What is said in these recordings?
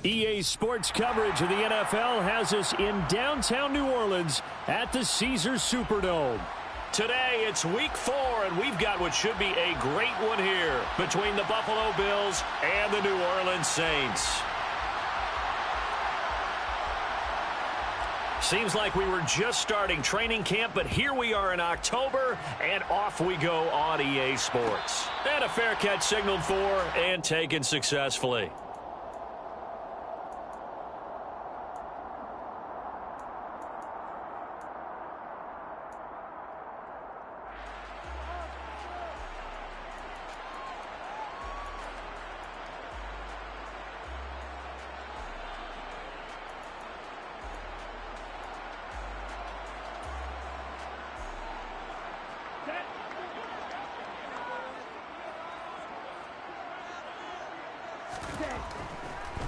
EA Sports coverage of the NFL has us in downtown New Orleans at the Caesars Superdome. Today, it's week 4, and we've got what should be a great one here between the Buffalo Bills and the New Orleans Saints. Seems like we were just starting training camp, but here we are in October, and off we go on EA Sports. And a fair catch signaled for and taken successfully.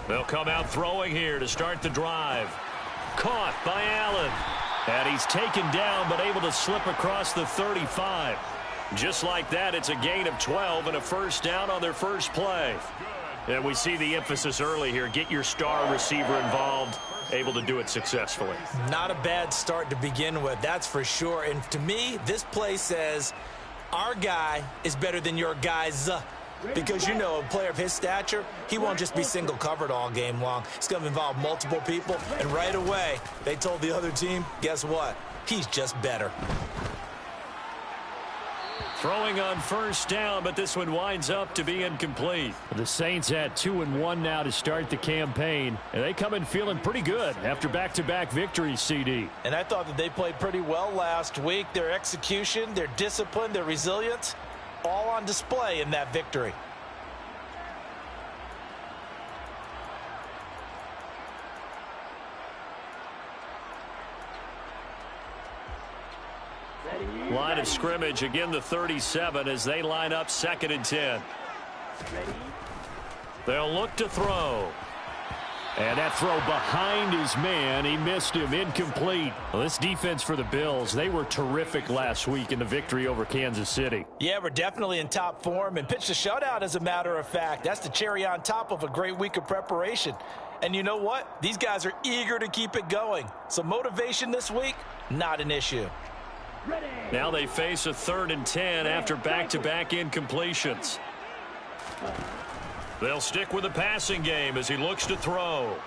They'll come out throwing here to start the drive. Caught by Allen. And he's taken down but able to slip across the 35. Just like that, it's a gain of 12 and a first down on their first play. And we see the emphasis early here. Get your star receiver involved. Able to do it successfully. Not a bad start to begin with, that's for sure. And to me, this play says our guy is better than your guy's. Because, you know, a player of his stature, he won't just be single covered all game long. It's going to involve multiple people. And right away, they told the other team, guess what? He's just better. Throwing on first down, but this one winds up to be incomplete. The Saints at 2-1 now to start the campaign. And they come in feeling pretty good after back-to-back victories, CD. And I thought that they played pretty well last week. Their execution, their discipline, their resilience, all on display in that victory. Line of scrimmage, again the 37 as they line up 2nd and 10. They'll look to throw. And that throw behind his man, he missed him, incomplete. Well, this defense for the Bills, they were terrific last week in the victory over Kansas City. Yeah, we're definitely in top form and pitched a shutout, as a matter of fact. That's the cherry on top of a great week of preparation. And you know what? These guys are eager to keep it going. So motivation this week, not an issue. Now they face a 3rd and 10 after back-to-back incompletions. They'll stick with the passing game as he looks to throw.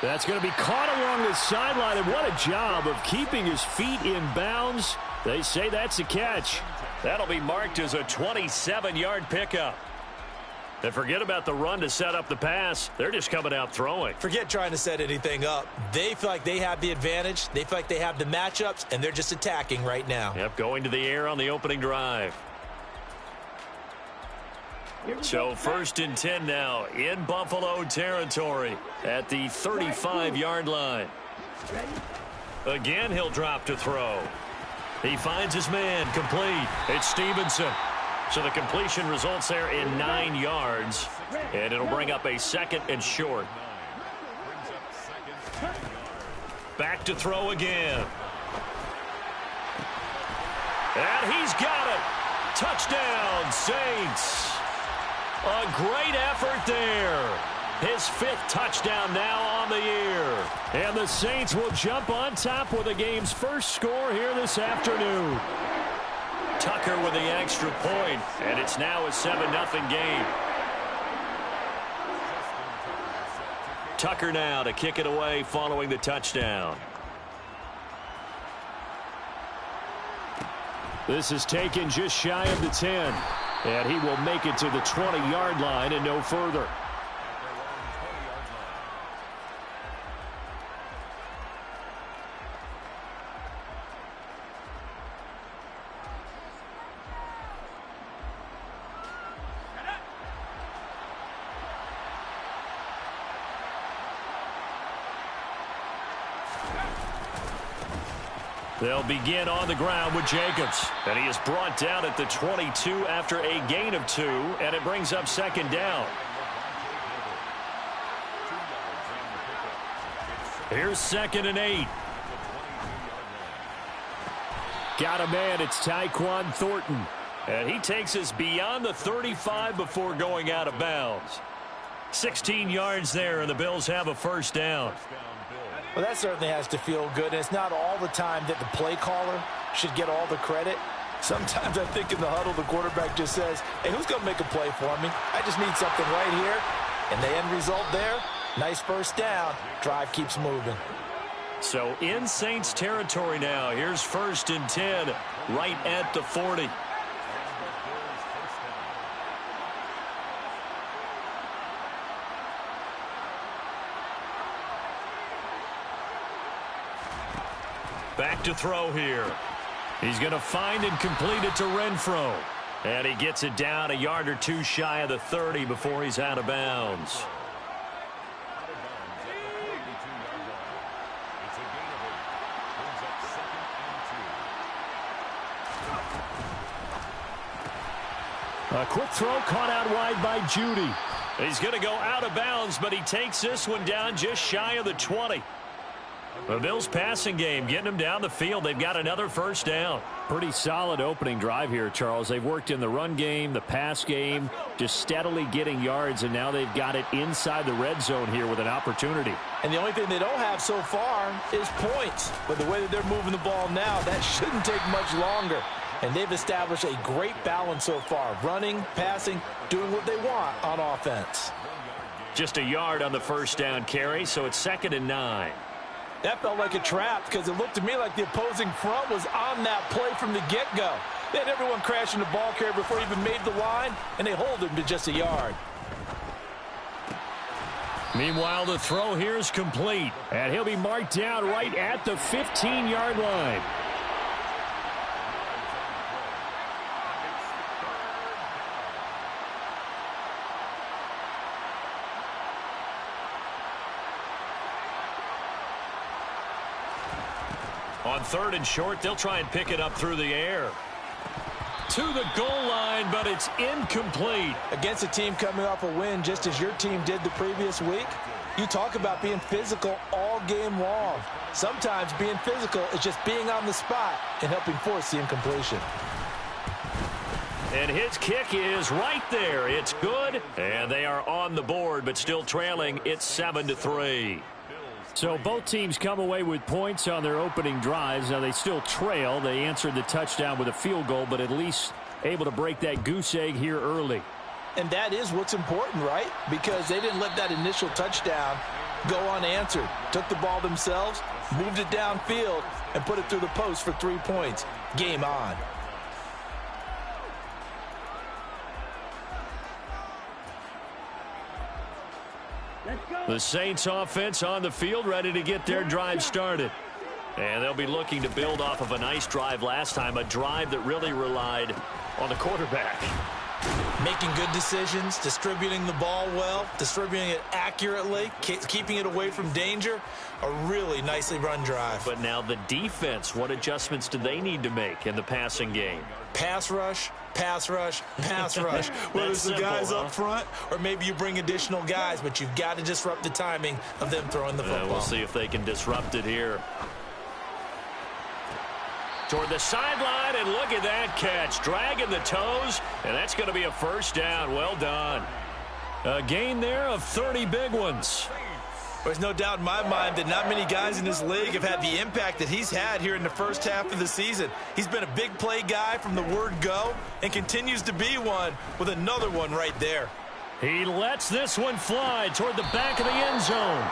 That's going to be caught along the sideline, and what a job of keeping his feet in bounds. They say that's a catch. That'll be marked as a 27-yard pickup. And forget about the run to set up the pass. They're just coming out throwing. Forget trying to set anything up. They feel like they have the advantage. They feel like they have the matchups, and they're just attacking right now. Yep, going to the air on the opening drive. So 1st and 10 now in Buffalo territory at the 35-yard line. Again, he'll drop to throw. He finds his man, complete. It's Stevenson. So the completion results there in 9 yards, and it'll bring up a 2nd and short. Back to throw again. And he's got it. Touchdown, Saints. A great effort there. His 5th touchdown now on the year. And the Saints will jump on top with the game's first score here this afternoon. Tucker with the extra point, and it's now a 7-0 game. Tucker now to kick it away following the touchdown. This is taken just shy of the 10. And he will make it to the 20-yard line and no further. They'll begin on the ground with Jacobs. And he is brought down at the 22 after a gain of 2. And it brings up 2nd down. Here's 2nd and 8. Got a man. It's Tyquan Thornton. And he takes us beyond the 35 before going out of bounds. 16 yards there, and the Bills have a first down. Well, that certainly has to feel good. And it's not all the time that the play caller should get all the credit. Sometimes I think in the huddle, the quarterback just says, hey, who's going to make a play for me? I just need something right here. And the end result there, nice first down. Drive keeps moving. So in Saints territory now. Here's 1st and 10 right at the 40. Back to throw here. He's going to find and complete it to Renfro. And he gets it down a yard or two shy of the 30 before he's out of bounds. A quick throw caught out wide by Judy. He's going to go out of bounds, but he takes this one down just shy of the 20. The Bills passing game getting them down the field. They've got another first down. Pretty solid opening drive here, Charles. They've worked in the run game, the pass game, just steadily getting yards, and now they've got it inside the red zone here with an opportunity. And the only thing they don't have so far is points. But the way that they're moving the ball now, that shouldn't take much longer. And they've established a great balance so far. Running, passing, doing what they want on offense. Just a yard on the first down carry, so it's 2nd and 9. That felt like a trap because it looked to me like the opposing front was on that play from the get-go. They had everyone crashing the ball carrier before he even made the line, and they hold him to just a yard. Meanwhile, the throw here is complete, and he'll be marked down right at the 15-yard line. On 3rd and short, they'll try and pick it up through the air. To the goal line, but it's incomplete. Against a team coming off a win just as your team did the previous week, you talk about being physical all game long. Sometimes being physical is just being on the spot and helping force the incompletion. And his kick is right there. It's good, and they are on the board, but still trailing. It's 7-3. So both teams come away with points on their opening drives. Now they still trail. They answered the touchdown with a field goal, but at least able to break that goose egg here early. And that is what's important, right? Because they didn't let that initial touchdown go unanswered. Took the ball themselves, moved it downfield, and put it through the post for 3 points. Game on. The Saints offense on the field, ready to get their drive started. And they'll be looking to build off of a nice drive last time, a drive that really relied on the quarterback. Making good decisions, distributing the ball well, distributing it accurately, keeping it away from danger. A really nicely run drive. But now the defense, what adjustments do they need to make in the passing game? Pass rush, pass rush, pass rush. Whether it's the guys up front or maybe you bring additional guys, but you've got to disrupt the timing of them throwing the football. We'll see if they can disrupt it here. Toward the sideline, and look at that catch. Dragging the toes, and that's going to be a first down. Well done. A gain there of 30 big ones. There's no doubt in my mind that not many guys in this league have had the impact that he's had here in the first half of the season. He's been a big play guy from the word go and continues to be one with another one right there. He lets this one fly toward the back of the end zone.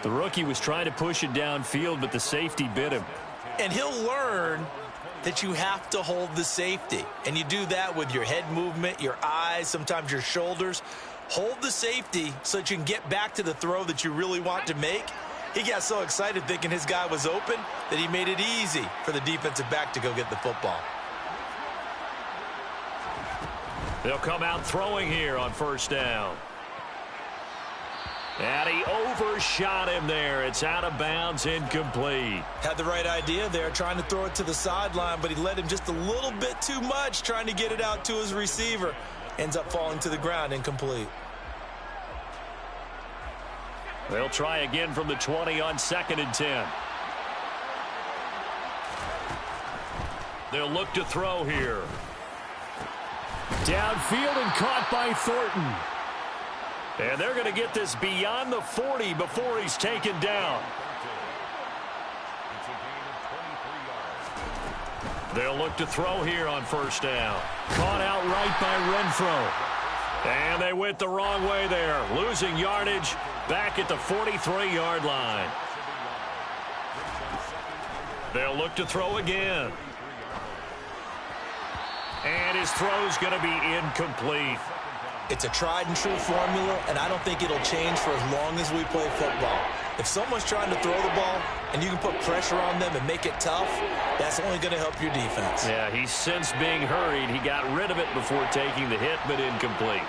The rookie was trying to push it downfield, but the safety bit him. And he'll learn that you have to hold the safety. And you do that with your head movement, your eyes, sometimes your shoulders. Hold the safety so that you can get back to the throw that you really want to make. He got so excited thinking his guy was open that he made it easy for the defensive back to go get the football. They'll come out throwing here on first down. And he overshot him there. It's out of bounds, incomplete. Had the right idea there, trying to throw it to the sideline, but he let him just a little bit too much, trying to get it out to his receiver. Ends up falling to the ground, incomplete. They'll try again from the 20 on 2nd and 10. They'll look to throw here. Downfield and caught by Thornton. And they're going to get this beyond the 40 before he's taken down. They'll look to throw here on first down. Caught outright by Renfro. And they went the wrong way there. Losing yardage back at the 43-yard line. They'll look to throw again. And his throw's going to be incomplete. It's a tried-and-true formula, and I don't think it'll change for as long as we play football. If someone's trying to throw the ball and you can put pressure on them and make it tough, that's only going to help your defense. Yeah, he's since being hurried. He got rid of it before taking the hit, but incomplete.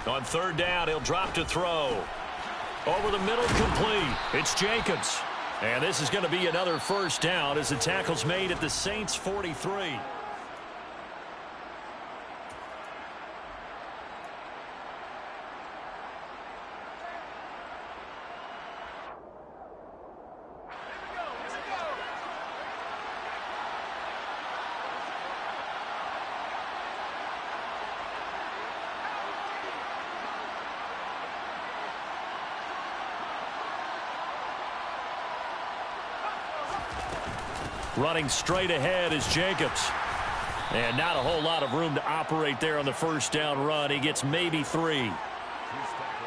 On third down, he'll drop to throw. Over the middle, complete. It's Jacobs. And this is going to be another first down as the tackle's made at the Saints' 43. Running straight ahead is Jacobs. And not a whole lot of room to operate there on the first down run. He gets maybe 3.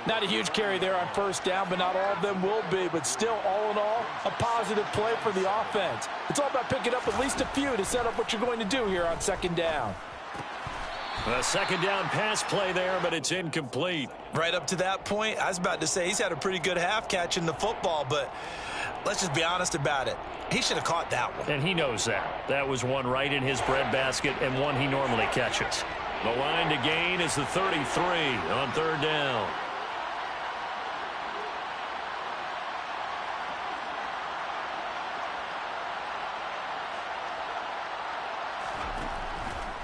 Not a huge carry there on first down, but not all of them will be. But still, all in all, a positive play for the offense. It's all about picking up at least a few to set up what you're going to do here on second down. A second down pass play there, but it's incomplete. Right up to that point, I was about to say he's had a pretty good half catching the football, but let's just be honest about it. He should have caught that one. And he knows that. That was one right in his breadbasket and one he normally catches. The line to gain is the 33 on third down.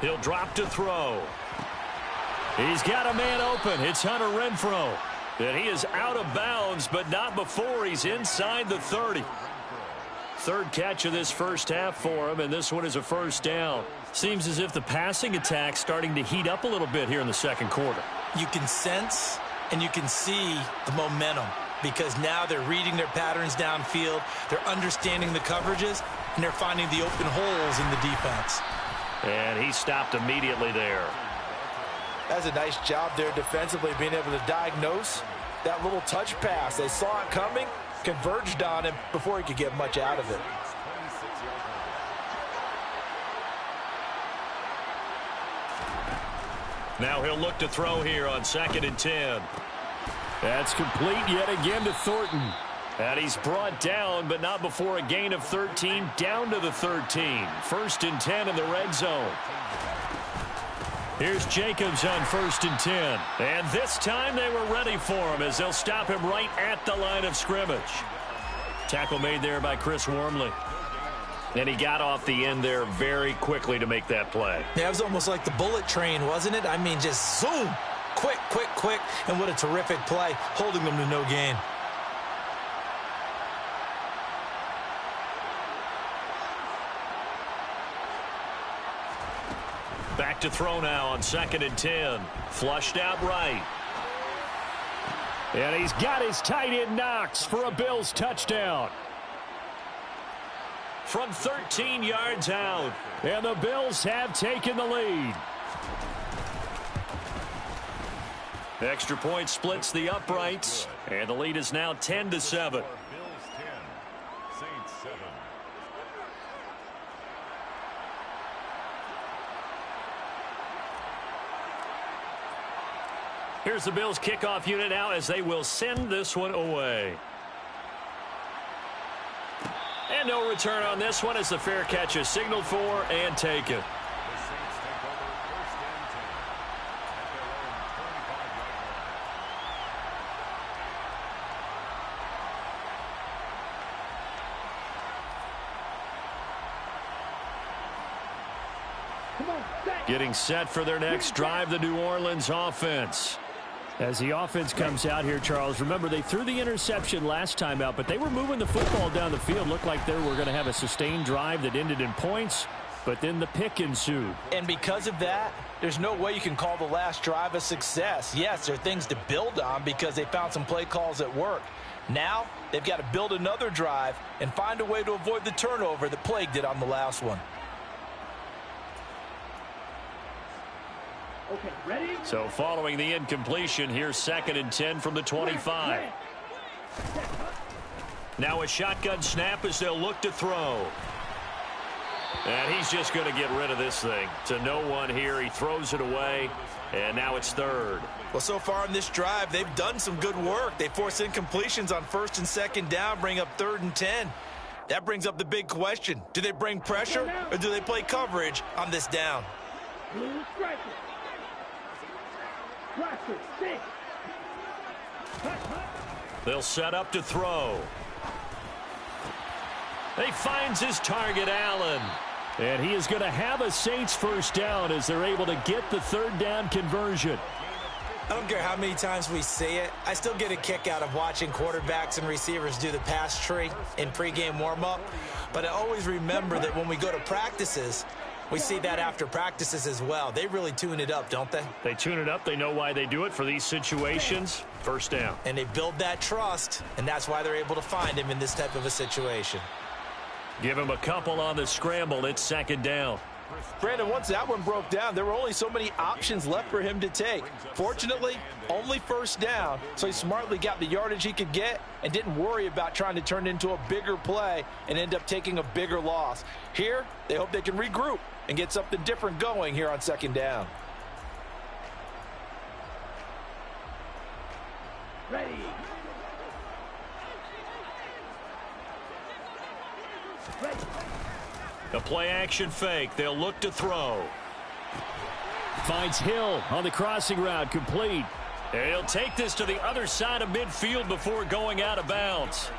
He'll drop to throw. He's got a man open. It's Hunter Renfro. And he is out of bounds, but not before he's inside the 30. Third catch of this first half for him, and this one is a first down. Seems as if the passing attack's starting to heat up a little bit here in the second quarter. You can sense and you can see the momentum because now they're reading their patterns downfield, they're understanding the coverages, and they're finding the open holes in the defense. And he stopped immediately there. That's a nice job there defensively, being able to diagnose that little touch pass. They saw it coming, converged on him before he could get much out of it. Now he'll look to throw here on 2nd and 10. That's complete yet again to Thornton. And he's brought down, but not before a gain of 13, down to the 13. 1st and 10 in the red zone. Here's Jacobs on 1st and 10. And this time they were ready for him as they'll stop him right at the line of scrimmage. Tackle made there by Chris Wormley. And he got off the end there very quickly to make that play. Yeah, it was almost like the bullet train, wasn't it? I mean, just zoom. Quick, quick, quick. And what a terrific play, holding them to no gain. Back to throw now on 2nd and 10. Flushed out right. And he's got his tight end Knox for a Bills touchdown. From 13 yards out. And the Bills have taken the lead. Extra point splits the uprights. And the lead is now 10-7. Here's the Bills kickoff unit now as they will send this one away. And no return on this one as the fair catch is signaled for and taken. Getting set for their next drive, the New Orleans offense. As the offense comes out here, Charles, remember they threw the interception last time out, but they were moving the football down the field. Looked like they were going to have a sustained drive that ended in points, but then the pick ensued. And because of that, there's no way you can call the last drive a success. Yes, there are things to build on because they found some play calls that worked. Now, they've got to build another drive and find a way to avoid the turnover that plagued it on the last one. Okay, ready? So following the incompletion, here's 2nd and 10 from the 25. Now a shotgun snap as they'll look to throw. And he's just going to get rid of this thing. To no one here. He throws it away, and now it's 3rd. Well, so far in this drive, they've done some good work. They force incompletions on 1st and 2nd down, bring up 3rd and 10. That brings up the big question. Do they bring pressure, or do they play coverage on this down? They'll set up to throw. He finds his target, Allen. And he is going to have a Saints first down as they're able to get the 3rd down conversion. I don't care how many times we see it. I still get a kick out of watching quarterbacks and receivers do the pass tree in pregame warm-up. But I always remember that when we go to practices, we see that after practices as well. They really tune it up, don't they? They tune it up. They know why they do it for these situations. First down. And they build that trust, and that's why they're able to find him in this type of a situation. Give him a couple on the scramble. It's 2nd down. Brandon, once that one broke down, there were only so many options left for him to take. Fortunately, only 1st down, so he smartly got the yardage he could get and didn't worry about trying to turn it into a bigger play and end up taking a bigger loss. Here, they hope they can regroup and get something different going here on 2nd down. Ready. A play-action fake. They'll look to throw. Finds Hill on the crossing route. Complete. And he'll take this to the other side of midfield before going out of bounds.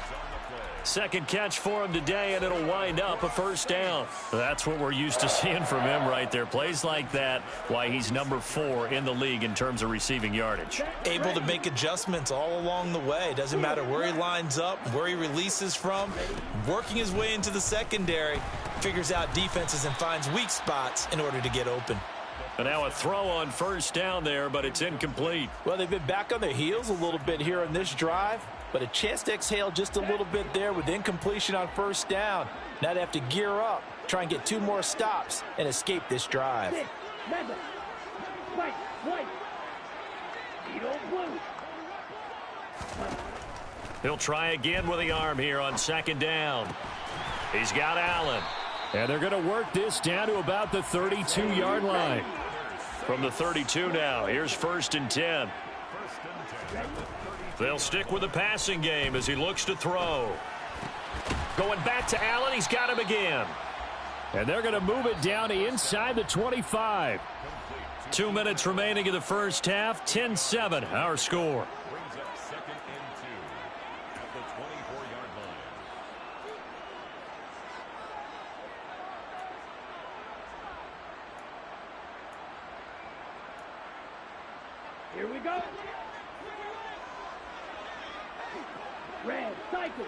2nd catch for him today, and it'll wind up a 1st down. That's what we're used to seeing from him right there. Plays like that, why he's number 4 in the league in terms of receiving yardage. Able to make adjustments all along the way. Doesn't matter where he lines up, where he releases from. Working his way into the secondary, figures out defenses and finds weak spots in order to get open. And now a throw on 1st down there, but it's incomplete. Well, they've been back on their heels a little bit here in this drive, but a chance to exhale just a little bit there with incompletion on 1st down. Now they have to gear up, try and get 2 more stops and escape this drive. He'll try again with the arm here on 2nd down. He's got Allen. And they're going to work this down to about the 32-yard line. From the 32 now, here's 1st and 10. They'll stick with the passing game as he looks to throw. Going back to Allen, he's got him again. And they're going to move it down to inside the 25. 2 minutes remaining in the first half, 10-7 our score. Here we go. Red, cycle.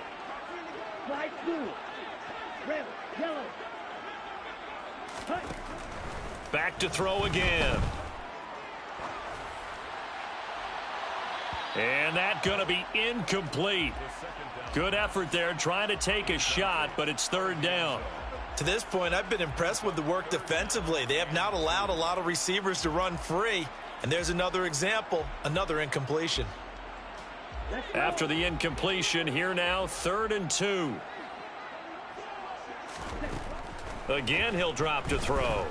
Light blue. Red, yellow. Hut. Back to throw again. And that's going to be incomplete. Good effort there trying to take a shot, but it's 3rd down. To this point, I've been impressed with the work defensively. They have not allowed a lot of receivers to run free. And there's another example, another incompletion. After the incompletion, here now, 3rd and 2. Again, he'll drop to throw.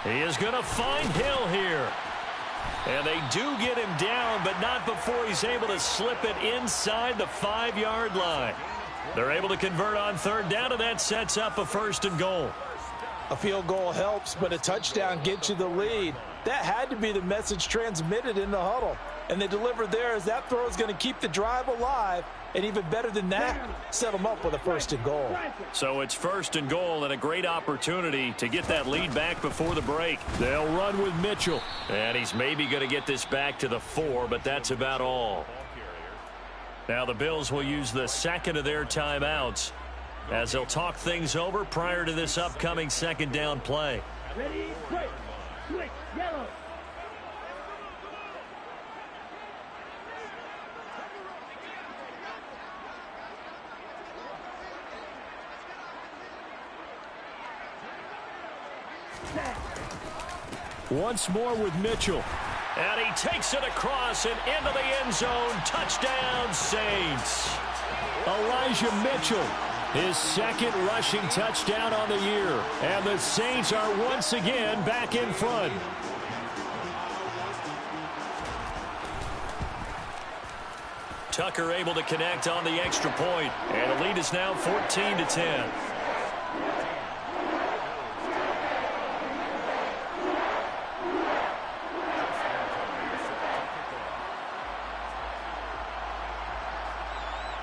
He is going to find Hill here. And they do get him down, but not before he's able to slip it inside the 5-yard line. They're able to convert on 3rd down, and that sets up a 1st and goal. A field goal helps, but a touchdown gets you the lead. That had to be the message transmitted in the huddle. And they delivered there as that throw is going to keep the drive alive And even better than that, set them up with a 1st and goal. So it's 1st and goal and a great opportunity to get that lead back before the break. They'll run with Mitchell. And he's maybe going to get this back to the 4, but that's about all. Now the Bills will use the 2nd of their timeouts as they'll talk things over prior to this upcoming 2nd down play. Ready, break, switch, yellow. Once more with Mitchell. And he takes it across and into the end zone. Touchdown, Saints. Elijah Mitchell, his 2nd rushing touchdown on the year. And the Saints are once again back in front. Tucker able to connect on the extra point. And the lead is now 14-10.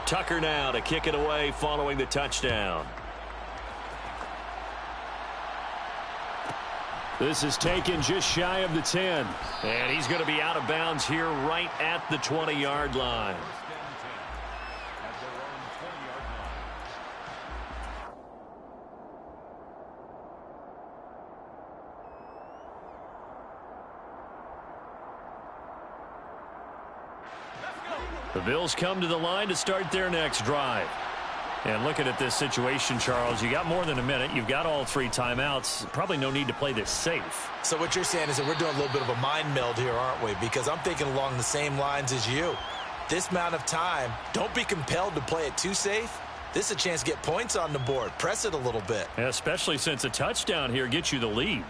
Tucker now to kick it away following the touchdown. This is taken just shy of the 10. And he's going to be out of bounds here right at the 20-yard line. The Bills come to the line to start their next drive. And looking at this situation, Charles, you got more than a minute. You've got all 3 timeouts. Probably no need to play this safe. So what you're saying is that we're doing a little bit of a mind meld here, aren't we? Because I'm thinking along the same lines as you. This amount of time, don't be compelled to play it too safe. This is a chance to get points on the board. Press it a little bit. Especially since a touchdown here gets you the lead.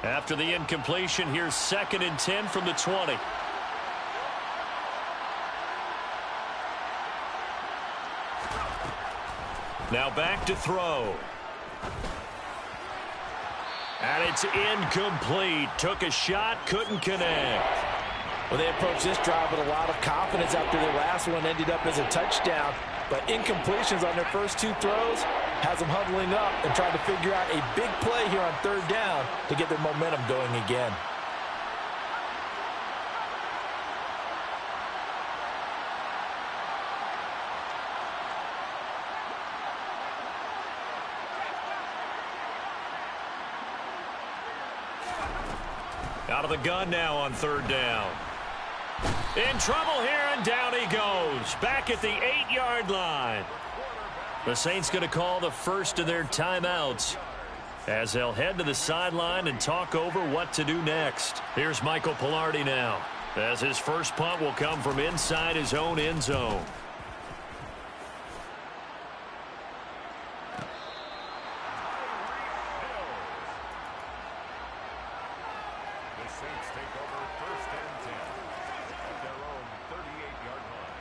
After the incompletion, here's 2nd and 10 from the 20. Now back to throw. And it's incomplete. Took a shot, couldn't connect. Well, they approached this drive with a lot of confidence after their last one ended up as a touchdown. But incompletions on their first 2 throws has them huddling up and trying to figure out a big play here on 3rd down to get their momentum going again. Out of the gun now on 3rd down. In trouble here, and down he goes. Back at the 8-yard line. The Saints going to call the first of their timeouts as they'll head to the sideline and talk over what to do next. Here's Michael Pilardi now as his first punt will come from inside his own end zone. The Saints take over 1st and 10 at their own 38-yard line.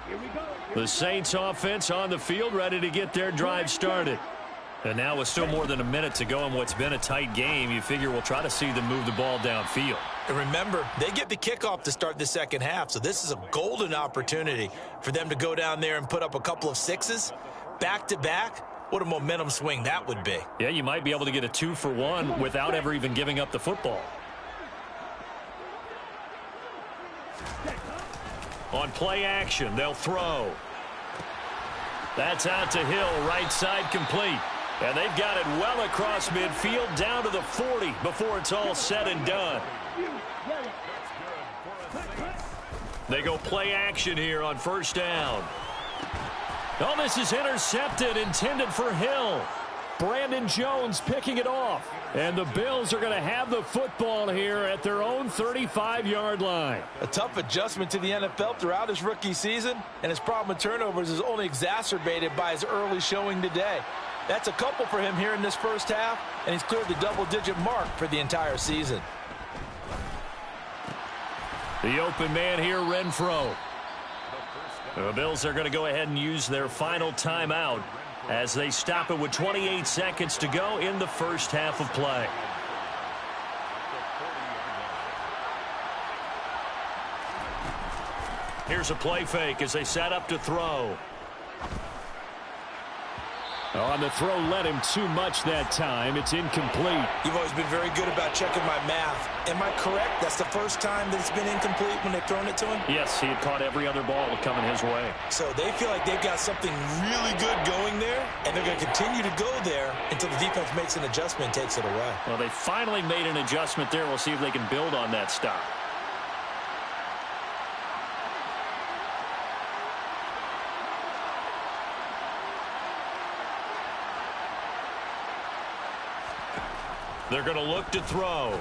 Here we go. The Saints offense on the field ready to get their drive started. And now with still more than a minute to go in what's been a tight game, you figure we'll try to see them move the ball downfield. And remember, they get the kickoff to start the 2nd half, so this is a golden opportunity for them to go down there and put up a couple of 6s back-to-back. What a momentum swing that would be. Yeah, you might be able to get a 2-for-1 without ever even giving up the football. On play action, they'll throw. That's out to Hill, right side complete. And they've got it well across midfield down to the 40 before it's all said and done. They go play action here on 1st down. Oh, this is intercepted, intended for Hill. Brandon Jones picking it off. And the Bills are going to have the football here at their own 35-yard line. A tough adjustment to the NFL throughout his rookie season, and his problem with turnovers is only exacerbated by his early showing today. That's a couple for him here in this first half, and he's cleared the double-digit mark for the entire season. The open man here, Renfro. The Bills are going to go ahead and use their final timeout as they stop it with 28 seconds to go in the first half of play. Here's a play fake as they set up to throw. On the throw, led him too much that time. It's incomplete. You've always been very good about checking my math. Am I correct? That's the first time that it's been incomplete when they've thrown it to him? Yes, he had caught every other ball coming his way. So they feel like they've got something really good going there, and they're going to continue to go there until the defense makes an adjustment and takes it away. Well, they finally made an adjustment there. We'll see if they can build on that stop. They're going to look to throw.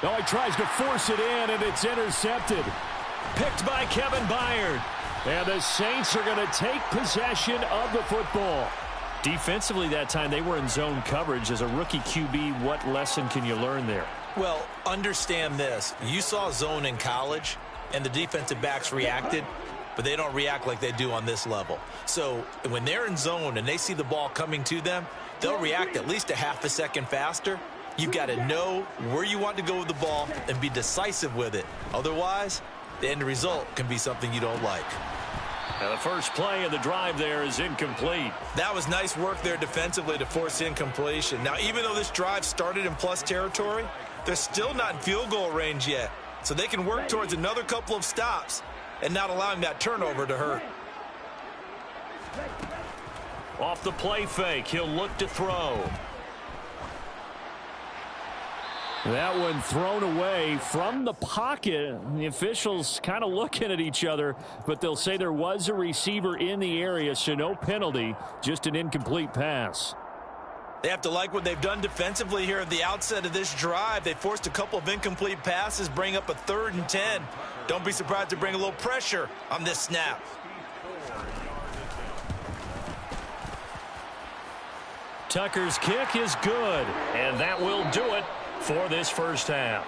Oh, he tries to force it in, and it's intercepted. Picked by Kevin Byard. And the Saints are going to take possession of the football. Defensively that time, they were in zone coverage. As a rookie QB, what lesson can you learn there? Well, understand this. You saw zone in college, and the defensive backs reacted, but they don't react like they do on this level. So when they're in zone and they see the ball coming to them, they'll react at least a half a second faster. You've got to know where you want to go with the ball and be decisive with it. Otherwise, the end result can be something you don't like. And the first play of the drive there is incomplete. That was nice work there defensively to force incompletion. Now, even though this drive started in plus territory, they're still not in field goal range yet. So they can work towards another couple of stops and not allowing that turnover to hurt. Off the play fake, he'll look to throw. That one thrown away from the pocket. The officials kind of looking at each other, but they'll say there was a receiver in the area, so no penalty, just an incomplete pass. They have to like what they've done defensively here at the outset of this drive. They forced a couple of incomplete passes, bring up a 3rd and 10. Don't be surprised to bring a little pressure on this snap. Tucker's kick is good, and that will do it for this first half.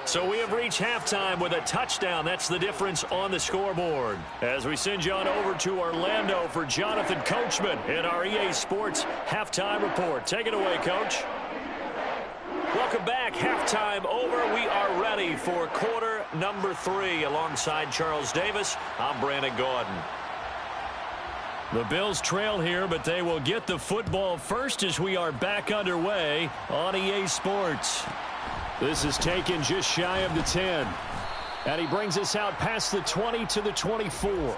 So we have reached halftime with a touchdown. That's the difference on the scoreboard. As we send you on over to Orlando for Jonathan Coachman in our EA Sports Halftime Report. Take it away, Coach. Welcome back. Halftime over. We are ready for quarter number 3. Alongside Charles Davis, I'm Brandon Gordon. The Bills trail here, but they will get the football first as we are back underway on EA Sports. This is taken just shy of the 10. And he brings us out past the 20 to the 24.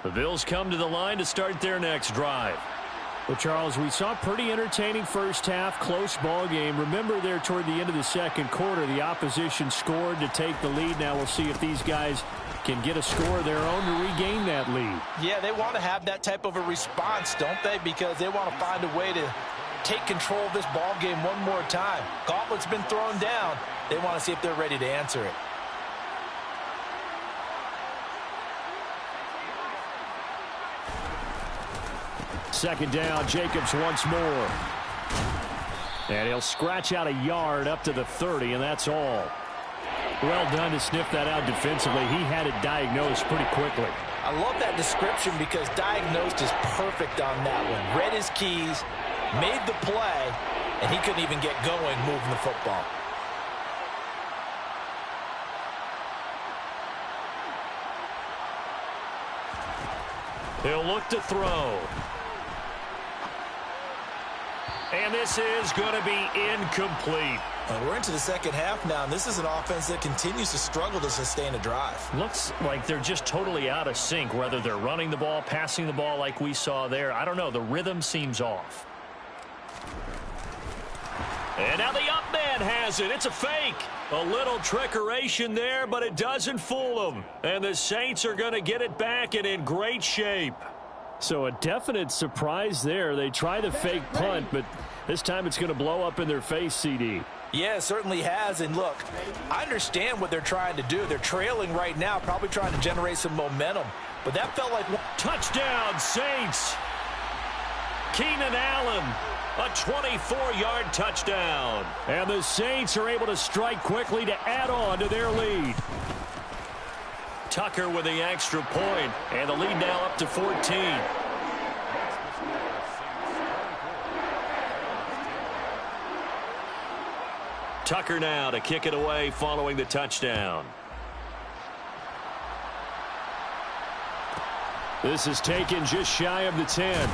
The Bills come to the line to start their next drive. Well, Charles, we saw a pretty entertaining first half, close ball game. Remember there toward the end of the second quarter, the opposition scored to take the lead. Now we'll see if these guys can get a score of their own to regain that lead. Yeah, they want to have that type of a response, don't they? Because they want to find a way to take control of this ball game one more time. Gauntlet's been thrown down. They want to see if they're ready to answer it. Second down, Jacobs once more. And he'll scratch out a yard up to the 30, and that's all. Well done to sniff that out defensively. He had it diagnosed pretty quickly. I love that description because diagnosed is perfect on that one. Read his keys, made the play, and he couldn't even get going moving the football. He'll look to throw. And this is going to be incomplete. We're into the second half now, and this is an offense that continues to struggle to sustain a drive. Looks like they're just totally out of sync, whether they're running the ball, passing the ball like we saw there. I don't know. The rhythm seems off. And now the up man has it. It's a fake. A little trickeration there, but it doesn't fool them. And the Saints are going to get it back and in great shape. So a definite surprise there. They try the fake punt, but this time it's going to blow up in their face, CD. Yeah, it certainly has. And look, I understand what they're trying to do. They're trailing right now, probably trying to generate some momentum. But that felt like Touchdown, Saints. Keenan Allen, a 24-yard touchdown. And the Saints are able to strike quickly to add on to their lead. Tucker with the extra point, and the lead now up to 14. Tucker now to kick it away following the touchdown. This is taken just shy of the 10.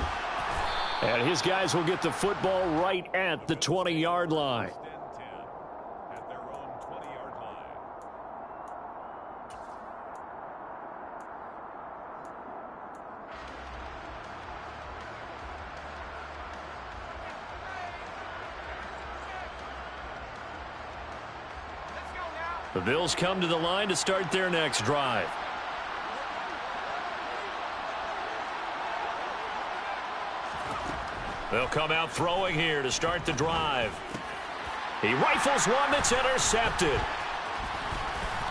And his guys will get the football right at the 20-yard line. At their own 20-yard line. The Bills come to the line to start their next drive. They'll come out throwing here to start the drive. He rifles one that's intercepted.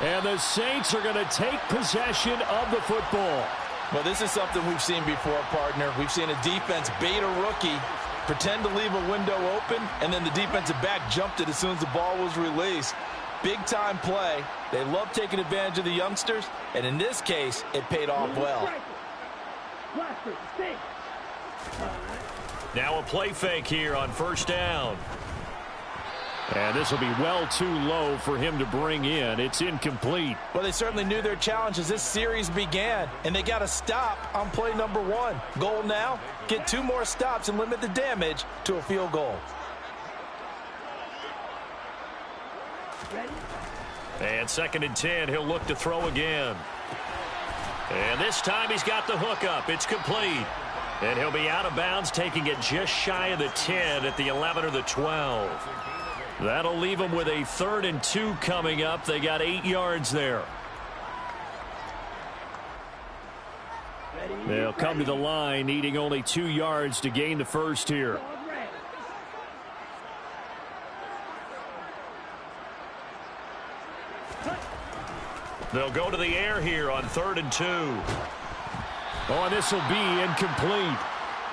And the Saints are going to take possession of the football. Well, this is something we've seen before, partner. We've seen a defense bait a rookie, pretend to leave a window open, and then the defensive back jumped it as soon as the ball was released. Big-time play. They love taking advantage of the youngsters, and in this case, it paid off well. Now a play fake here on first down. And this will be well too low for him to bring in. It's incomplete. Well, they certainly knew their challenge as this series began, and they got to stop on play number 1. Goal now, get 2 more stops and limit the damage to a field goal. And 2nd and 10, he'll look to throw again. And this time he's got the hook up. It's complete. And he'll be out of bounds, taking it just shy of the 10 at the 11 or the 12. That'll leave them with a 3rd and 2 coming up. They got 8 yards there. They'll come to the line, needing only 2 yards to gain the first here. They'll go to the air here on 3rd and 2. Oh, and this will be incomplete.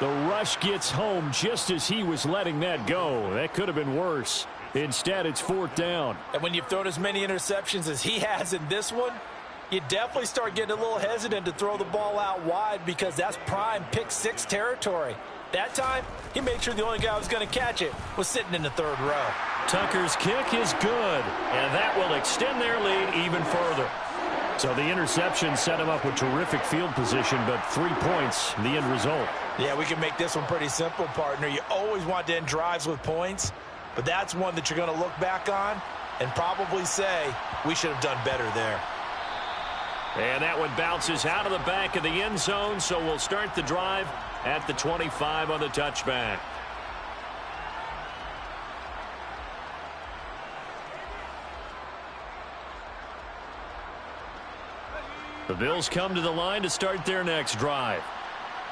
The rush gets home just as he was letting that go. That could have been worse. Instead, it's 4th down. And when you've thrown as many interceptions as he has in this one, you definitely start getting a little hesitant to throw the ball out wide because that's prime pick 6 territory. That time, he made sure the only guy who was going to catch it was sitting in the 3rd row. Tucker's kick is good, and that will extend their lead even further. So the interception set him up with terrific field position, but 3 points, the end result. Yeah, we can make this one pretty simple, partner. You always want to end drives with points, but that's one that you're going to look back on and probably say, we should have done better there. And that one bounces out of the back of the end zone, so we'll start the drive at the 25 on the touchback. The Bills come to the line to start their next drive.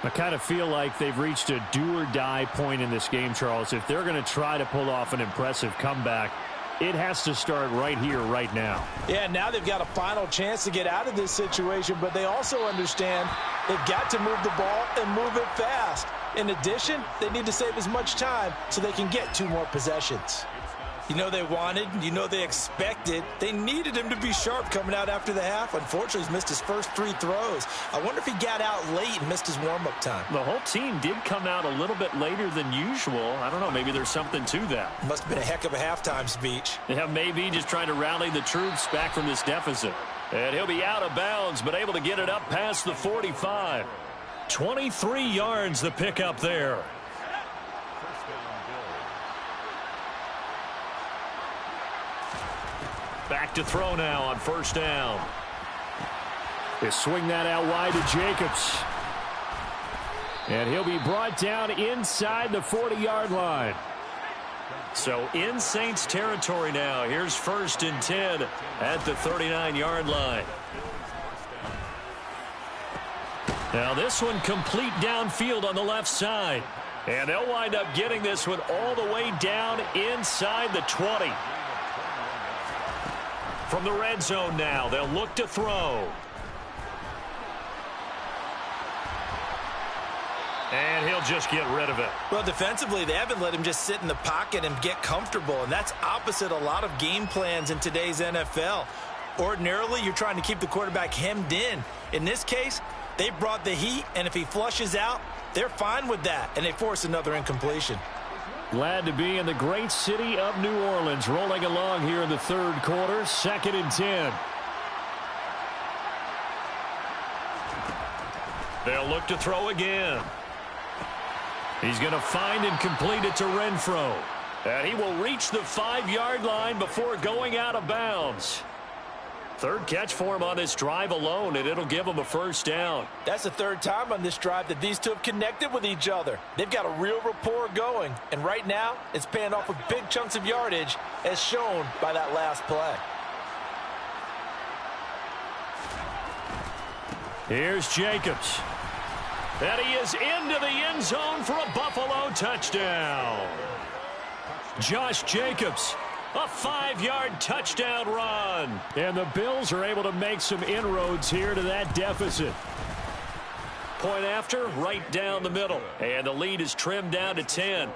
I kind of feel like they've reached a do-or-die point in this game, Charles. If they're going to try to pull off an impressive comeback, it has to start right here, right now. Yeah, now they've got a final chance to get out of this situation, but they also understand they've got to move the ball and move it fast. In addition, they need to save as much time so they can get 2 more possessions. You know they wanted, you know they expected. They needed him to be sharp coming out after the half. Unfortunately, he's missed his first 3 throws. I wonder if he got out late and missed his warm-up time. The whole team did come out a little bit later than usual. I don't know, maybe there's something to that. Must have been a heck of a halftime speech. Yeah, maybe just trying to rally the troops back from this deficit. And he'll be out of bounds, but able to get it up past the 45. 23 yards the pickup there. Back to throw now on first down. They swing that out wide to Jacobs. And he'll be brought down inside the 40-yard line. So in Saints territory now. Here's 1st and 10 at the 39-yard line. Now this one complete downfield on the left side. And they'll wind up getting this one all the way down inside the 20. From the red zone now, they'll look to throw. And he'll just get rid of it. Well, defensively, they haven't let him just sit in the pocket and get comfortable, and that's opposite a lot of game plans in today's NFL. Ordinarily, you're trying to keep the quarterback hemmed in. In this case, they brought the heat, and if he flushes out, they're fine with that, and they force another incompletion. Glad to be in the great city of New Orleans, rolling along here in the third quarter, 2nd and 10. They'll look to throw again. He's going to find and complete it to Renfro. And he will reach the 5-yard line before going out of bounds. Third catch for him on this drive alone, and it'll give him a first down. That's the third time on this drive that these two have connected with each other. They've got a real rapport going, and right now it's paying off with big chunks of yardage as shown by that last play. Here's Jacobs. And he is into the end zone for a Buffalo touchdown. Josh Jacobs, a 5-yard touchdown run. And the Bills are able to make some inroads here to that deficit. Point after, right down the middle. And the lead is trimmed down to 10.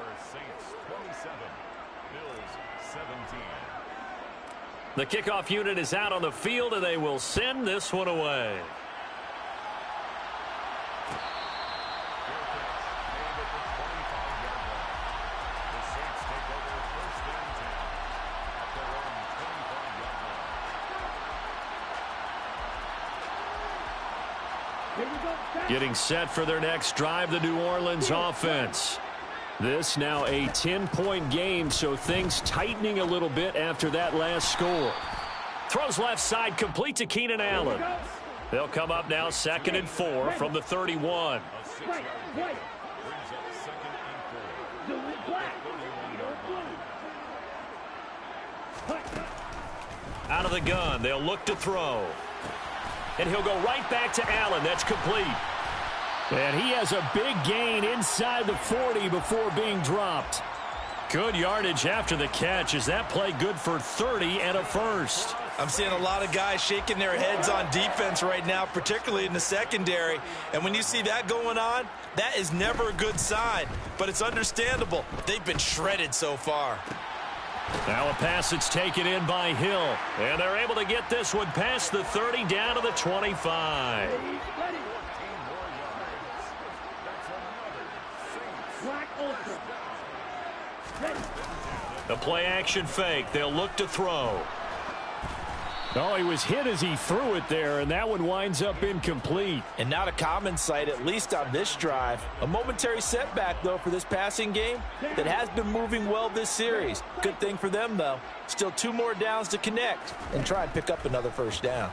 The kickoff unit is out on the field, and they will send this one away. Getting set for their next drive, the New Orleans offense. This now a 10-point game, so things tightening a little bit after that last score. Throws left side, complete to Keenan Allen. They'll come up now 2nd and 4 from the 31. Out of the gun, they'll look to throw. And he'll go right back to Allen. That's complete. And he has a big gain inside the 40 before being dropped. Good yardage after the catch. Is that play good for 30 and a first? I'm seeing a lot of guys shaking their heads on defense right now, particularly in the secondary. And when you see that going on, that is never a good sign. But it's understandable. They've been shredded so far. Now a pass that's taken in by Hill. And they're able to get this one past the 30 down to the 25. The play action fake. They'll look to throw. Oh, he was hit as he threw it there, and that one winds up incomplete. And not a common sight, at least on this drive. A momentary setback, though, for this passing game that has been moving well this series. Good thing for them, though. Still 2 more downs to connect and try and pick up another first down.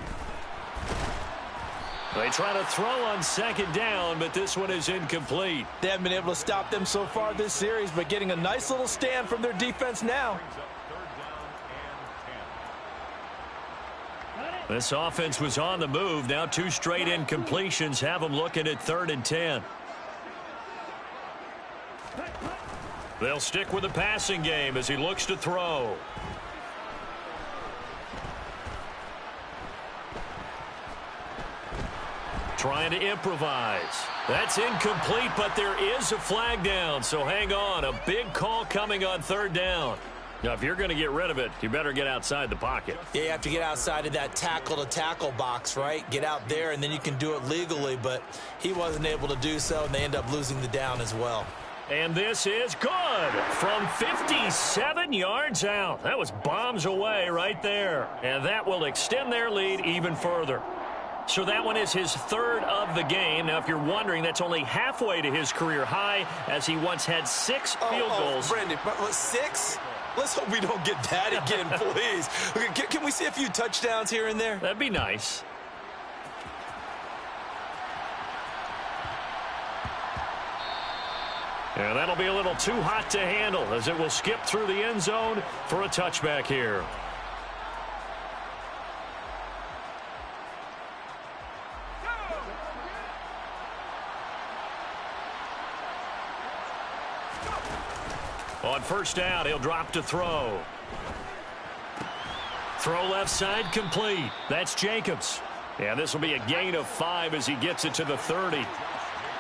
They try to throw on 2nd down, but this one is incomplete. They haven't been able to stop them so far this series, but getting a nice little stand from their defense now. This offense was on the move. Now 2 straight incompletions have them looking at 3rd and 10. They'll stick with the passing game as he looks to throw. Trying to improvise. That's incomplete, but there is a flag down, so hang on. A big call coming on 3rd down. Now, if you're going to get rid of it, you better get outside the pocket. Yeah, you have to get outside of that tackle-to-tackle box, right? Get out there, and then you can do it legally, but he wasn't able to do so, and they end up losing the down as well. And this is good from 57 yards out. That was bombs away right there. And that will extend their lead even further. So that one is his 3rd of the game. Now, if you're wondering, that's only halfway to his career high, as he once had 6 field goals. Brandon, 6? Let's hope we don't get that again, please. Okay, can we see a few touchdowns here and there? That'd be nice. And that'll be a little too hot to handle as it will skip through the end zone for a touchback here. On 1st down, he'll drop to throw. Throw left side complete. That's Jacobs. And this will be a gain of 5 as he gets it to the 30.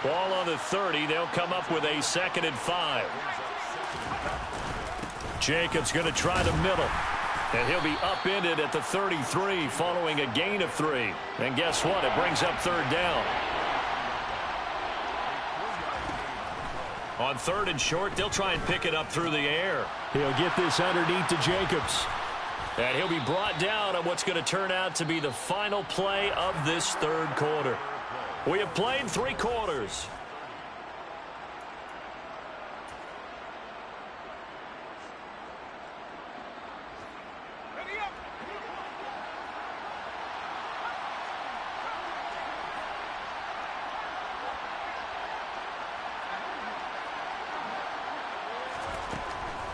Ball on the 30. They'll come up with a 2nd and 5. Jacobs going to try the middle. And he'll be upended at the 33 following a gain of 3. And guess what? It brings up 3rd down. On 3rd and short, they'll try and pick it up through the air. He'll get this underneath to Jacobs. And he'll be brought down on what's going to turn out to be the final play of this 3rd quarter. We have played 3 quarters.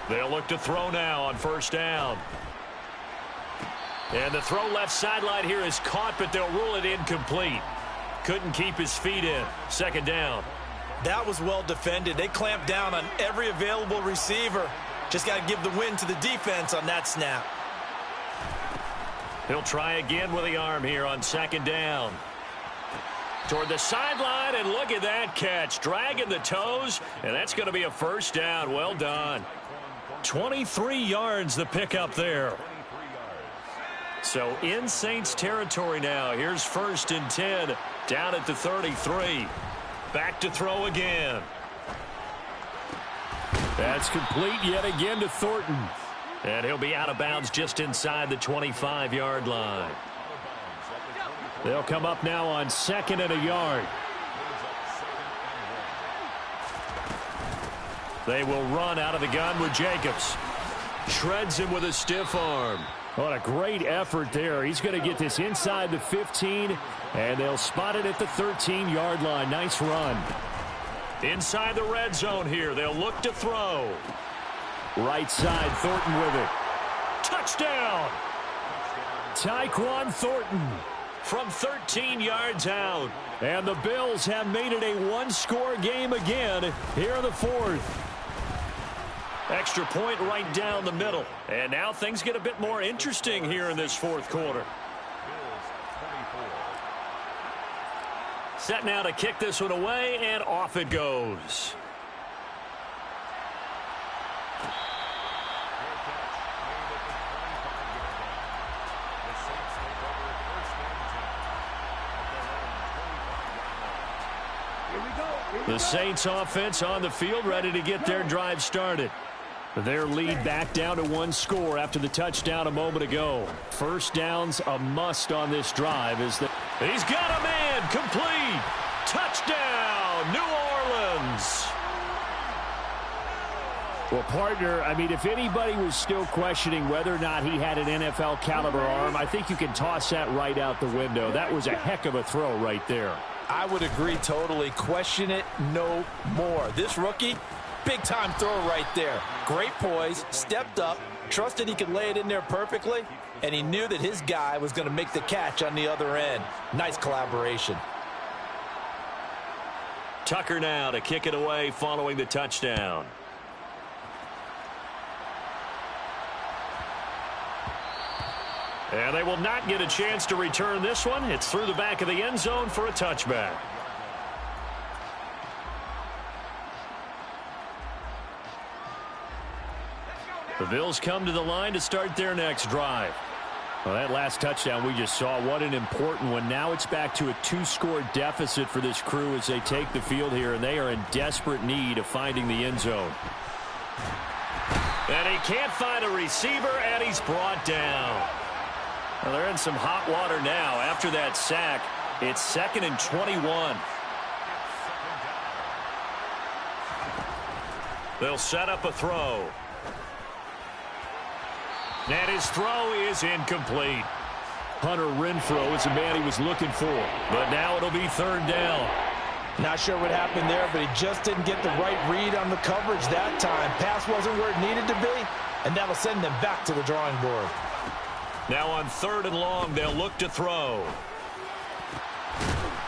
They'll look to throw now on 1st down. And the throw left sideline here is caught, but they'll rule it incomplete. Couldn't keep his feet in. 2nd down. That was well defended. They clamped down on every available receiver. Just got to give the win to the defense on that snap. He'll try again with the arm here on 2nd down. Toward the sideline, and look at that catch. Dragging the toes, and that's going to be a 1st down. Well done. 23 yards the pickup there. So in Saints territory now. Here's 1st and 10 down at the 33. Back to throw again. That's complete yet again to Thornton. And he'll be out of bounds just inside the 25-yard line. They'll come up now on 2nd and a yard. They will run out of the gun with Jacobs. Shreds him with a stiff arm. What a great effort there. He's going to get this inside the 15, and they'll spot it at the 13-yard line. Nice run. Inside the red zone here. They'll look to throw. Right side, Thornton with it. Touchdown! Tyquan Thornton. From 13 yards out. And the Bills have made it a one-score game again here in the 4th. Extra point right down the middle. And now things get a bit more interesting here in this 4th quarter. Set now to kick this one away, and off it goes. The Saints offense on the field, ready to get their drive started. Their lead back down to 1 score after the touchdown a moment ago. 1st down's a must on this drive. He's got a man, complete. Touchdown, New Orleans. Well, partner, I mean, if anybody was still questioning whether or not he had an NFL caliber arm, I think you can toss that right out the window. That was a heck of a throw right there. I would agree totally. Question it no more. This rookie, big-time throw right there. Great poise, stepped up, trusted he could lay it in there perfectly, and he knew that his guy was going to make the catch on the other end. Nice collaboration. Tucker now to kick it away following the touchdown. And they will not get a chance to return this one. It's through the back of the end zone for a touchback. The Bills come to the line to start their next drive. Well, that last touchdown we just saw, what an important one. Now it's back to a 2-score deficit for this crew as they take the field here, and they are in desperate need of finding the end zone. And he can't find a receiver, and he's brought down. Well, they're in some hot water now. After that sack, it's 2nd and 21. They'll set up a throw. And his throw is incomplete. Hunter Renfrow is the man he was looking for. But now it'll be 3rd down. Not sure what happened there, but he just didn't get the right read on the coverage that time. Pass wasn't where it needed to be, and that'll send them back to the drawing board. Now on 3rd and long, they'll look to throw.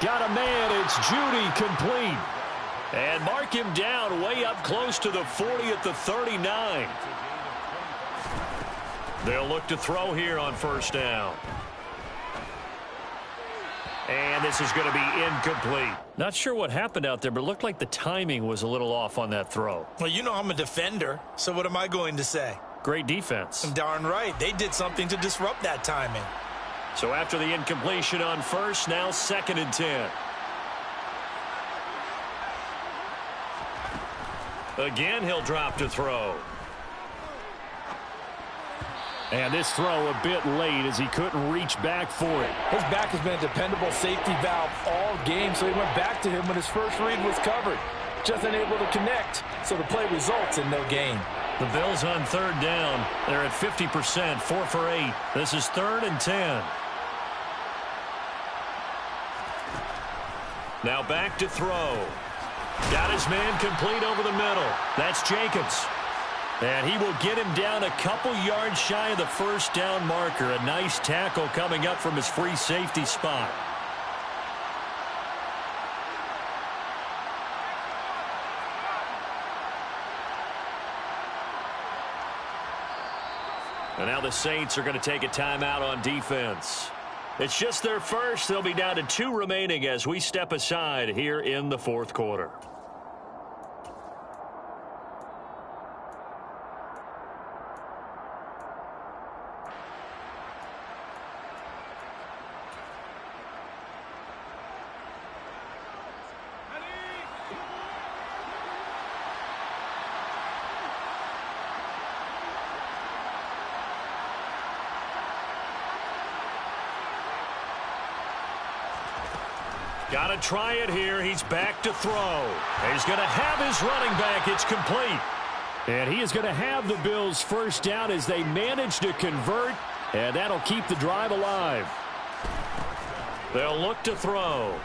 Got a man. It's Judy, complete. And mark him down way up close to the 40 at the 39. They'll look to throw here on 1st down. And this is going to be incomplete. Not sure what happened out there, but it looked like the timing was a little off on that throw. Well, you know I'm a defender, so what am I going to say? Great defense. Darn right. They did something to disrupt that timing. So after the incompletion on first, now 2nd and 10. Again, he'll drop to throw. And this throw a bit late as he couldn't reach back for it. His back has been a dependable safety valve all game, so he went back to him when his first read was covered. Just unable to connect, so the play results in no gain. The Bills on 3rd down. They're at 50%, 4 for 8. This is 3rd and 10. Now back to throw. Got his man complete over the middle. That's Jacobs. And he will get him down a couple yards shy of the first down marker. A nice tackle coming up from his free safety spot. And now the Saints are going to take a timeout on defense. It's just their first. They'll be down to 2 remaining as we step aside here in the 4th quarter. Got to try it here. He's back to throw. He's going to have his running back. It's complete. And he is going to have the Bills' first down as they manage to convert, and that'll keep the drive alive. They'll look to throw.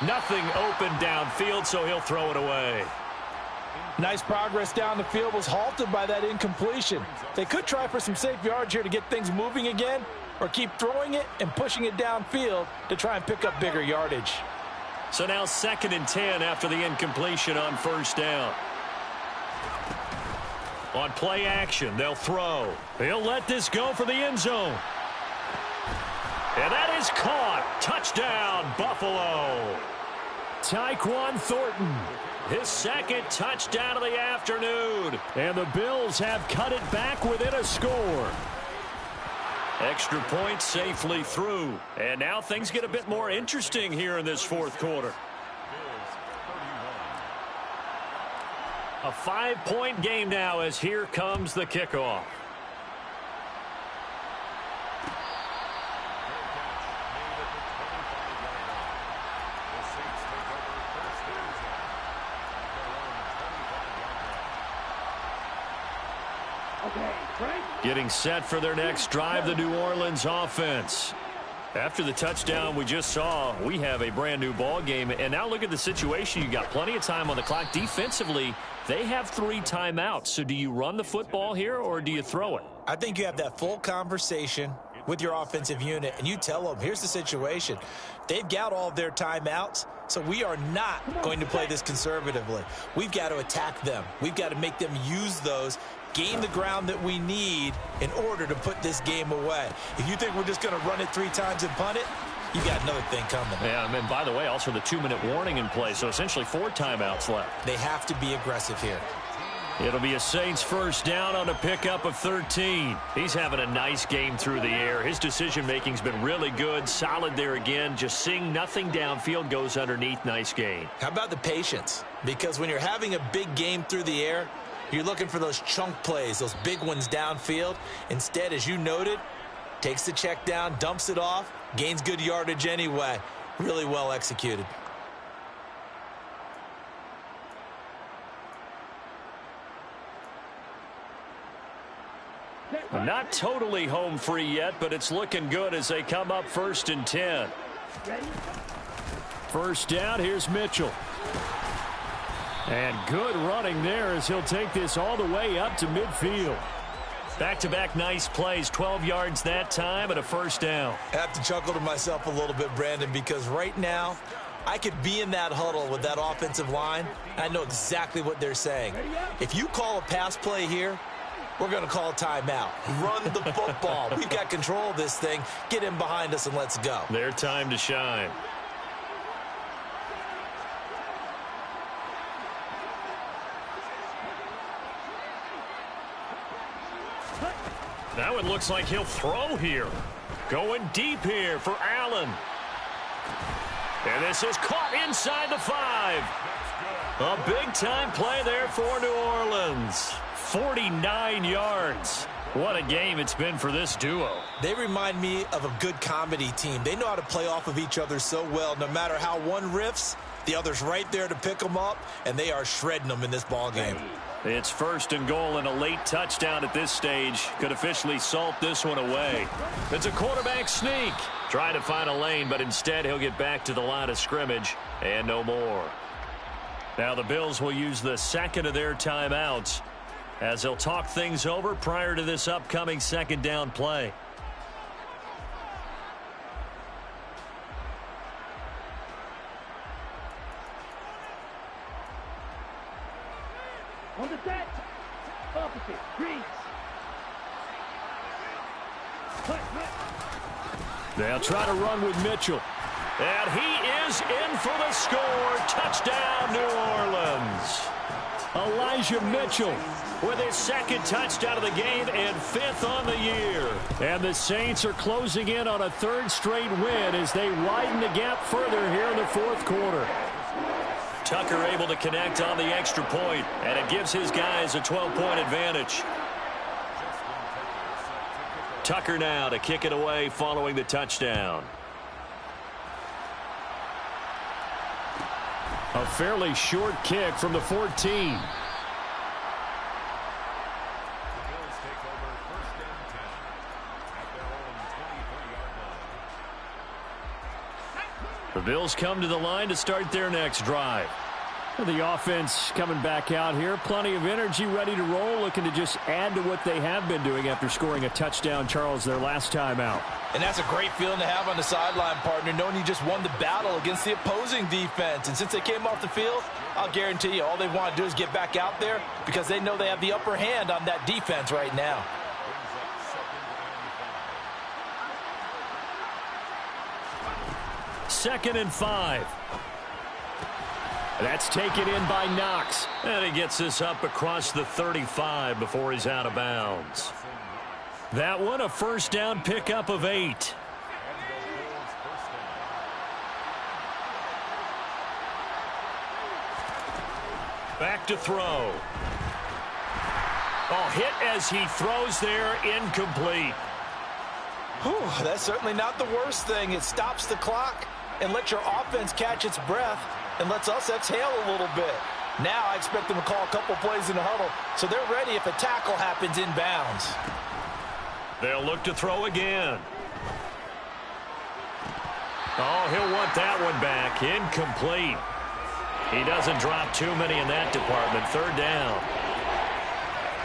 Nothing open downfield, so he'll throw it away. Nice progress down the field was halted by that incompletion. They could try for some safe yards here to get things moving again, or keep throwing it and pushing it downfield to try and pick up bigger yardage. So now 2nd and 10 after the incompletion on first down. On play action, they'll throw. He'll let this go for the end zone. And that is caught. Touchdown, Buffalo. Tyquan Thornton, his 2nd touchdown of the afternoon. And the Bills have cut it back within a score. Extra point safely through. And now things get a bit more interesting here in this 4th quarter. A 5-point game now as here comes the kickoff. Getting set for their next drive, the New Orleans offense. After the touchdown we just saw, we have a brand new ball game. And now look at the situation. You got plenty of time on the clock. Defensively, they have 3 timeouts. So do you run the football here or do you throw it? I think you have that full conversation with your offensive unit, and you tell them, here's the situation. They've got all of their timeouts, so we are not going to play this conservatively. We've got to attack them. We've got to make them use those, gain the ground that we need in order to put this game away. If you think we're just going to run it 3 times and punt it, you got another thing coming. Yeah, and by the way, also the 2-minute warning in play, so essentially 4 timeouts left. They have to be aggressive here. It'll be a Saints first down on a pickup of 13. He's having a nice game through the air. His decision-making's been really good, solid there again. Just seeing nothing downfield goes underneath. Nice game. How about the patience? Because when you're having a big game through the air, you're looking for those chunk plays, those big ones downfield. Instead, as you noted, takes the check down, dumps it off, gains good yardage anyway. Really well executed. Not totally home free yet, but it's looking good as they come up 1st and 10. First down, here's Mitchell. And good running there as he'll take this all the way up to midfield. Back-to-back nice plays, 12 yards that time and a first down. I have to chuckle to myself a little bit, Brandon, because right now I could be in that huddle with that offensive line. I know exactly what they're saying. If you call a pass play here, We're going to call a timeout. Run the football. We've got control of this thing. Get him behind us and let's go. Their time to shine. Now it looks like he'll throw here. Going deep here for Allen. And this is caught inside the 5. A big-time play there for New Orleans. 49 yards. What a game it's been for this duo. They remind me of a good comedy team. They know how to play off of each other so well. No matter how one riffs, the other's right there to pick them up, and they are shredding them in this ball game. It's 1st and goal, and a late touchdown at this stage could officially salt this one away. It's a quarterback sneak. Trying to find a lane, but instead he'll get back to the line of scrimmage and no more. Now the Bills will use the second of their timeouts as they'll talk things over prior to this upcoming 2nd down play. On the set. Opposite. Greens. They'll try to run with Mitchell. And he is in for the score. Touchdown, New Orleans. Elijah Mitchell with his 2nd touchdown of the game and 5th on the year. And the Saints are closing in on a 3rd straight win as they widen the gap further here in the 4th quarter. Tucker able to connect on the extra point, and it gives his guys a 12-point advantage. Tucker now to kick it away following the touchdown. A fairly short kick from the 14. The Bills come to the line to start their next drive. The offense coming back out here. Plenty of energy, ready to roll, looking to just add to what they have been doing after scoring a touchdown, Charles, their last time out. And that's a great feeling to have on the sideline, partner, knowing you just won the battle against the opposing defense. And since they came off the field, I'll guarantee you all they want to do is get back out there because they know they have the upper hand on that defense right now. Second and 5. That's taken in by Knox. And he gets this up across the 35 before he's out of bounds. That one a 1st down pickup of 8. Back to throw. Oh, hit as he throws there, incomplete. Whew, that's certainly not the worst thing. It stops the clock and lets your offense catch its breath and lets us exhale a little bit. Now I expect them to call a couple plays in the huddle so they're ready if a tackle happens inbounds. They'll look to throw again. Oh, he'll want that one back. Incomplete. He doesn't drop too many in that department. 3rd down.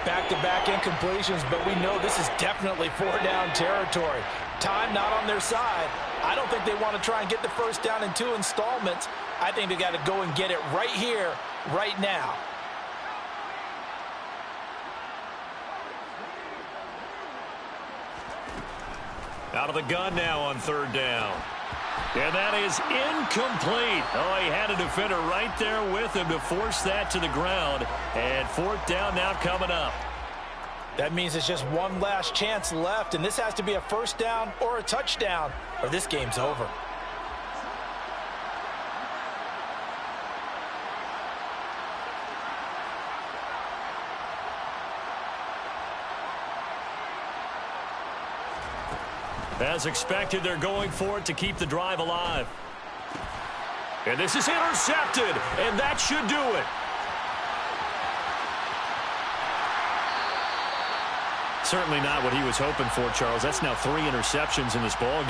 Back-to-back incompletions, but we know this is definitely 4th-down territory. Time not on their side. I don't think they want to try and get the 1st down in 2 installments. I think they got to go and get it right here, right now. Out of the gun now on 3rd down. And that is incomplete. Oh, he had a defender right there with him to force that to the ground. And 4th down now coming up. That means it's just one last chance left, and this has to be a 1st down or a touchdown, or this game's over. As expected, they're going for it to keep the drive alive. And this is intercepted, and that should do it. Certainly not what he was hoping for, Charles. That's now 3 interceptions in this ball game.